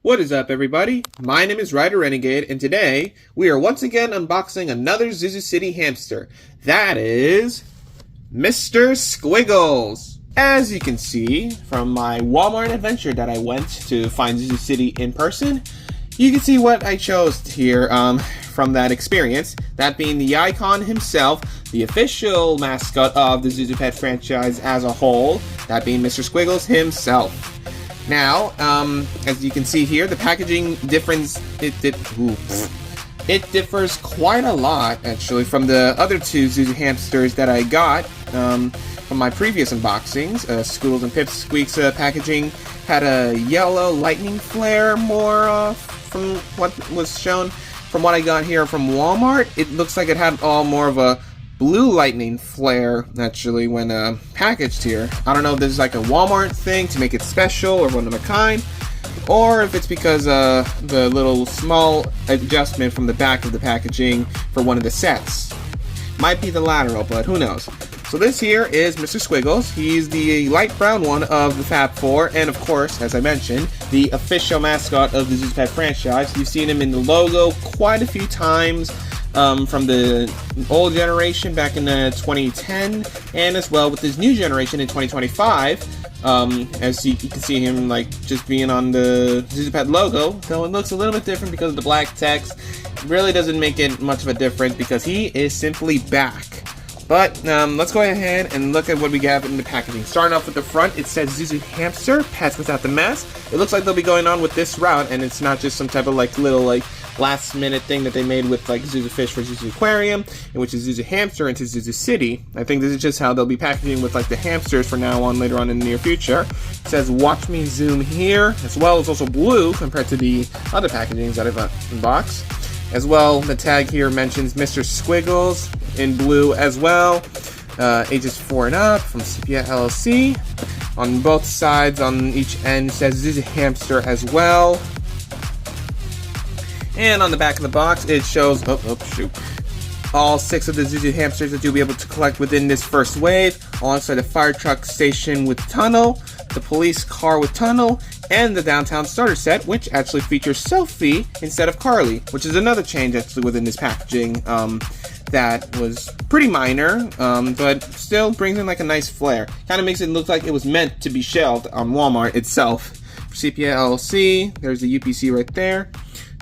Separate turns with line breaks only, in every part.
What is up, everybody? My name is Ryder Renegade, and today we are once again unboxing another Zhu Zhu City hamster. That is Mr. Squiggles. As you can see from my Walmart adventure that I went to find Zhu Zhu City in person, you can see what I chose here from that experience. That being the icon himself, the official mascot of the Zhu Zhu Pet franchise as a whole. That being Mr. Squiggles himself. Now, as you can see here, the packaging difference, it differs quite a lot, actually, from the other two Zhu Zhu hamsters that I got from my previous unboxings. Squiggles and Pip's Squeak's packaging had a yellow lightning flare more from what was shown. From what I got here from Walmart, it looks like it had all more of a blue lightning flare, actually, when packaged here. I don't know if this is like a Walmart thing to make it special or one of a kind, or if it's because the little small adjustment from the back of the packaging for one of the sets. Might be the lateral, but who knows. So this here is Mr. Squiggles. He's the light brown one of the Fab Four, and of course, as I mentioned, the official mascot of the Zhu Zhu Pet franchise. You've seen him in the logo quite a few times. From the old generation back in 2010, and as well with this new generation in 2025. As you can see him like just being on the Zhu Zhu Pet logo, though it looks a little bit different because of the black text. It really doesn't make it much of a difference because he is simply back. But let's go ahead and look at what we have in the packaging. Starting off with the front, it says Zhu Zhu Hamster, Pets Without the Mess. It looks like they'll be going on with this route, and it's not just some type of like little like last minute thing that they made with like Zhu Zhu Fish for Zhu Zhu Aquarium, and which is Zhu Zhu Hamster into Zhu Zhu City. I think this is just how they'll be packaging with like the hamsters for now on later on in the near future. It says watch me zoom here, as well as also blue compared to the other packagings that I've unboxed. As well, the tag here mentions Mr. Squiggles in blue as well. Ages 4 and up from Sepia LLC. On both sides, on each end, it says Zhu Zhu Hamster as well. And on the back of the box, it shows all 6 of the Zhu Zhu hamsters that you'll be able to collect within this first wave, alongside the fire truck station with tunnel, the police car with tunnel, and the downtown starter set, which actually features Sophie instead of Carly, which is another change actually within this packaging that was pretty minor, but still brings in like a nice flair. Kind of makes it look like it was meant to be shelved on Walmart itself. For CPA LLC, there's the UPC right there.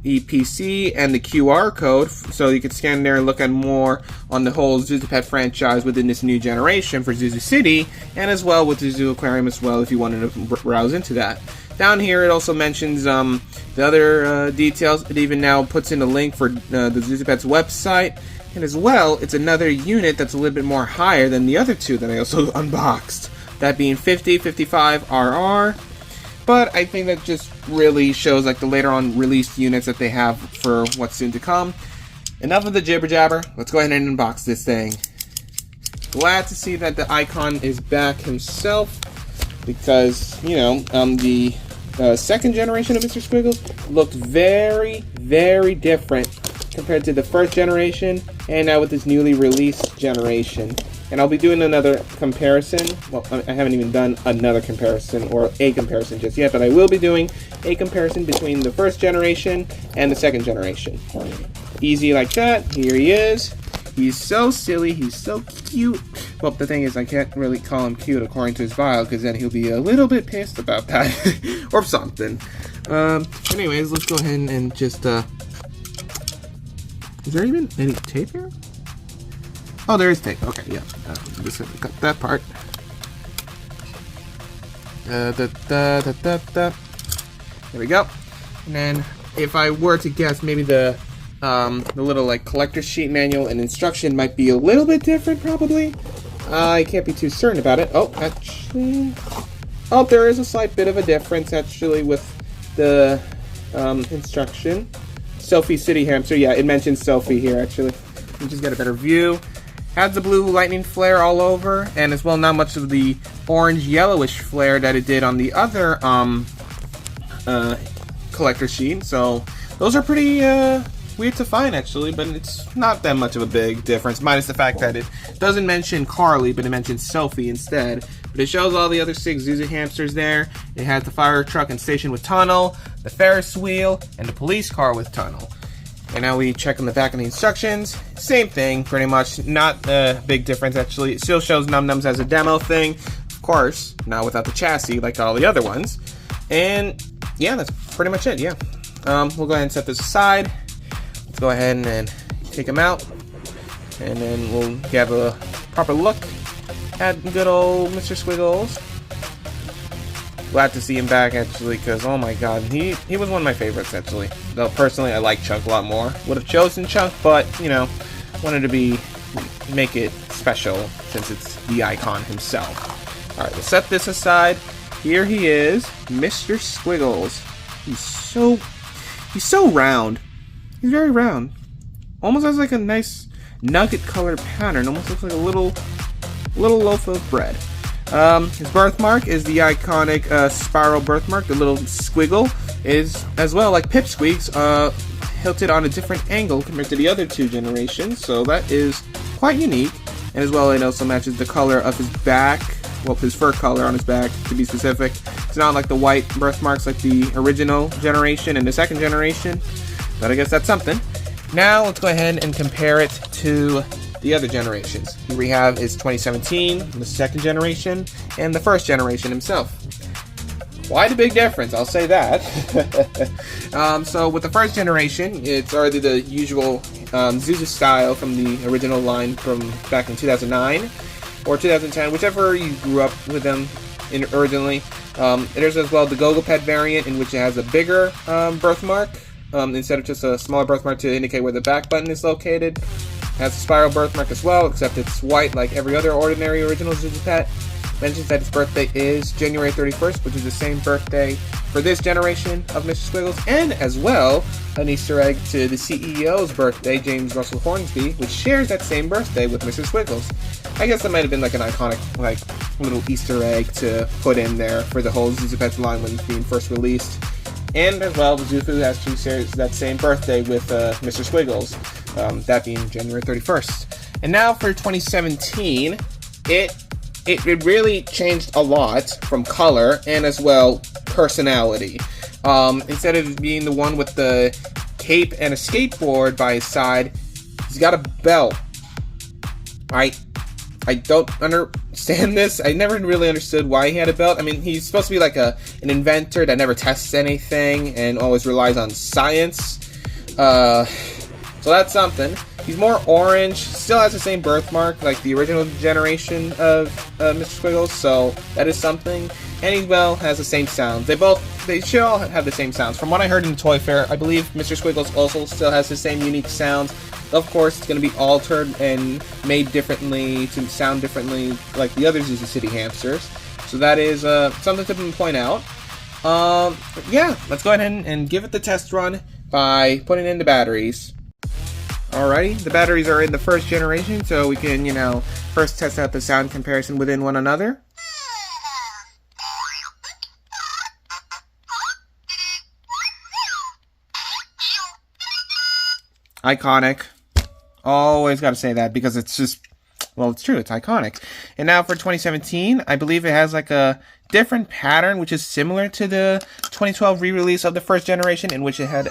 EPC and the QR code, so you can scan there and look at more on the whole Zhu Zhu Pet franchise within this new generation for Zhu Zhu City, and as well with the Zhu Zhu Aquarium as well if you wanted to browse into that. Down here it also mentions the other details. It even now puts in a link for the Zhu Zhu Pet's website, and as well it's another unit that's a little bit more higher than the other two that I also unboxed, that being 50, 55 RR. But I think that just really shows like the later on released units that they have for what's soon to come. Enough of the jibber jabber. Let's go ahead and unbox this thing. Glad to see that the icon is back himself, because you know the second generation of Mr. Squiggles looked very, very different compared to the first generation, and now with this newly released generation. And I'll be doing another comparison. Well, I haven't even done another comparison or a comparison just yet, but I will be doing a comparison between the first generation and the second generation. Easy like that. Here he is. He's so silly. He's so cute. Well, the thing is, I can't really call him cute according to his bio, because then he'll be a little bit pissed about that or something. Anyways, let's go ahead and just... Is there even any tape here? Oh, there is tape. Okay, yeah. I'm just gonna cut that part. There we go. And then, if I were to guess, maybe the little like collector's sheet manual and instruction might be a little bit different, probably. I can't be too certain about it. Oh, actually, there is a slight bit of a difference actually with the instruction. Sophie City Hamster. Yeah, it mentions Sophie here actually. You just get a better view. Has the blue lightning flare all over, and as well not much of the orange yellowish flare that it did on the other collector sheet. So those are pretty weird to find actually, but it's not that much of a big difference, minus the fact that it doesn't mention Carly, but it mentions Sophie instead. But it shows all the other 6 Zhu Zhu hamsters there. It has the fire truck and station with tunnel, the Ferris wheel, and the police car with tunnel. And now we check on the back of the instructions. Same thing, pretty much. Not a big difference, actually. It still shows Num Nums as a demo thing. Of course, not without the chassis like all the other ones. And yeah, that's pretty much it, yeah. We'll go ahead and set this aside. Let's go ahead and take them out. And then we'll get a proper look at good old Mr. Squiggles. Glad to see him back, actually, because, oh my god, he was one of my favorites, actually. Though, personally, I like Chunk a lot more. Would have chosen Chunk, but, you know, wanted to make it special, since it's the icon himself. Alright, we'll set this aside. Here he is, Mr. Squiggles. He's so round. He's very round. Almost has like a nice nugget colored pattern. Almost looks like a little loaf of bread. His birthmark is the iconic spiral birthmark. The little squiggle is, as well, like Pipsqueak's, hilted on a different angle compared to the other 2 generations. So that is quite unique. And as well, it also matches the color of his back. Well, his fur color on his back, to be specific. It's not like the white birthmarks like the original generation and the 2nd generation. But I guess that's something. Now, let's go ahead and compare it to the other generations. Here we have is 2017, the 2nd generation, and the 1st generation himself. Quite a big difference, I'll say that. So with the 1st generation, it's already the usual Zhu Zhu style from the original line from back in 2009 or 2010, whichever you grew up with them originally. There's as well the Gogo Pet variant, in which it has a bigger birthmark instead of just a smaller birthmark to indicate where the back button is located. Has a spiral birthmark as well, except it's white like every other ordinary original Zhu Zhu pet. Mentions that his birthday is January 31st, which is the same birthday for this generation of Mr. Squiggles, and as well, an Easter egg to the CEO's birthday, James Russell Hornsby, which shares that same birthday with Mr. Squiggles. I guess that might have been like an iconic, like, little Easter egg to put in there for the whole Zhu Zhu Pets line when being first released. And as well, Zhu Zhu actually shares that same birthday with Mr. Squiggles, that being January 31st. And now for 2017, it really changed a lot from color and as well personality. Instead of being the one with the cape and a skateboard by his side, he's got a belt. I don't understand this. I never really understood why he had a belt. I mean, he's supposed to be like an inventor that never tests anything and always relies on science. So that's something. He's more orange, still has the same birthmark like the original generation of Mr. Squiggles, so that is something. And he, well, has the same sounds. They should all have the same sounds. From what I heard in the Toy Fair, I believe Mr. Squiggles also still has the same unique sounds. Of course, it's going to be altered and made differently to sound differently like the other Zhu Zhu City hamsters. So that is something to point out. Yeah, let's go ahead and give it the test run by putting in the batteries. Alrighty, the batteries are in the 1st generation, so we can, first test out the sound comparison within one another. Iconic. Always gotta say that because it's just, well, it's true, it's iconic. And now for 2017, I believe it has like a different pattern, which is similar to the 2012 re-release of the 1st generation, in which it had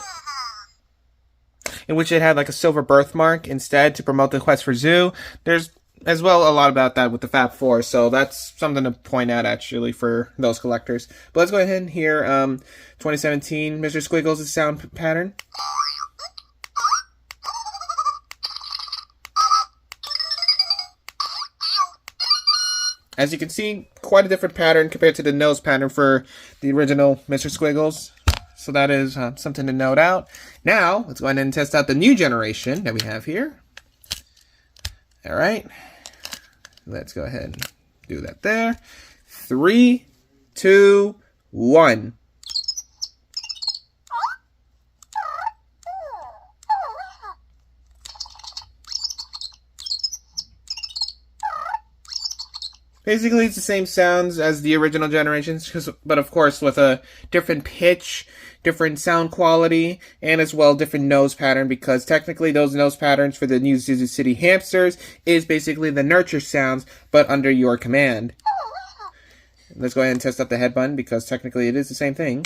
like a silver birthmark instead to promote the quest for Zhu. There's as well a lot about that with the Fab 4, so that's something to point out actually for those collectors. But let's go ahead and hear 2017 Mr. Squiggles' sound pattern. As you can see, quite a different pattern compared to the nose pattern for the original Mr. Squiggles. So that is something to note out. Now, let's go ahead and test out the new generation that we have here. Alright. Let's go ahead and do that there. 3, 2, 1. Basically, it's the same sounds as the original generations, but of course with a different pitch, different sound quality, and as well different nose pattern, because technically those nose patterns for the new Zhu Zhu City hamsters is basically the nurture sounds, but under your command. Let's go ahead and test out the head button, because technically it is the same thing.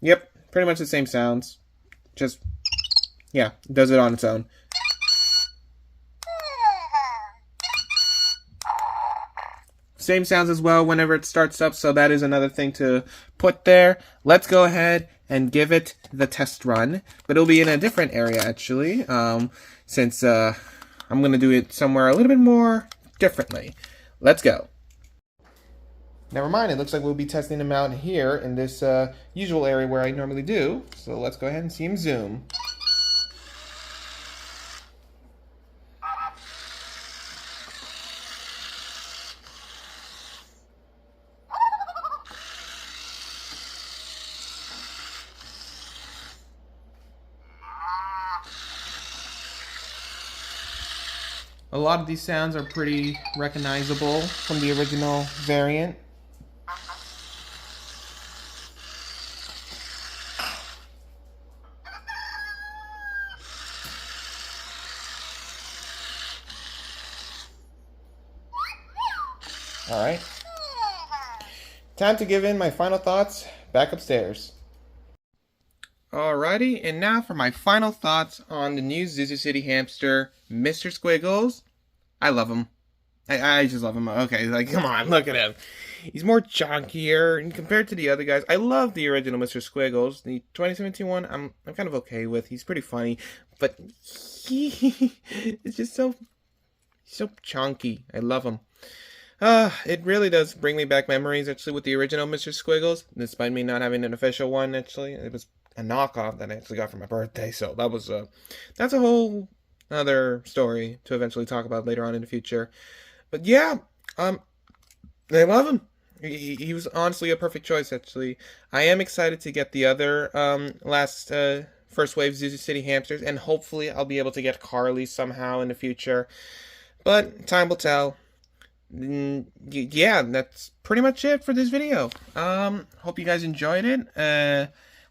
Yep, pretty much the same sounds. Just, yeah, it does it on its own. Same sounds as well whenever it starts up, so that is another thing to put there. Let's go ahead and give it the test run, but it'll be in a different area actually, since I'm going to do it somewhere a little bit more differently. Let's go. Never mind, it looks like we'll be testing him out here in this usual area where I normally do, so let's go ahead and see him zoom. A lot of these sounds are pretty recognizable from the original variant. Alright. Time to give in my final thoughts back upstairs. Alrighty, and now for my final thoughts on the new Zhu Zhu City hamster, Mr. Squiggles. I love him. I just love him. Okay, like, come on, look at him. He's more chunkier, and compared to the other guys, I love the original Mr. Squiggles. The 2017 one, I'm kind of okay with. He's pretty funny, but he is just so chunky. I love him. It really does bring me back memories, actually, with the original Mr. Squiggles, despite me not having an official one, actually. It was a knockoff that I actually got for my birthday, so that was that's a whole other story to eventually talk about later on in the future. But yeah, I love him. He was honestly a perfect choice, actually. I am excited to get the other last first wave Zhu Zhu City hamsters, and hopefully I'll be able to get Carly somehow in the future. But time will tell. Yeah, that's pretty much it for this video. Hope you guys enjoyed it.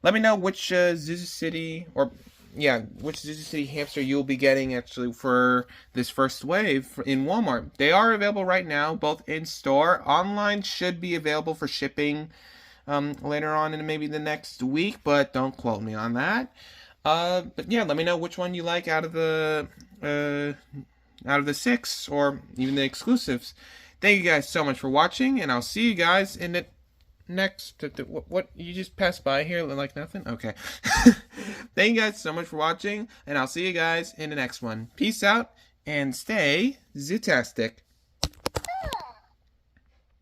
Let me know which Zhu Zhu City, or yeah, which Zhu Zhu City hamster you'll be getting actually for this first wave in Walmart. They are available right now, both in store. Online should be available for shipping later on in maybe the next week, but don't quote me on that. But yeah, let me know which one you like out of the 6 or even the exclusives. Thank you guys so much for watching, and I'll see you guys in the next. What you just passed by here like nothing? Okay. Thank you guys so much for watching, and I'll see you guys in the next one. Peace out and stay zootastic.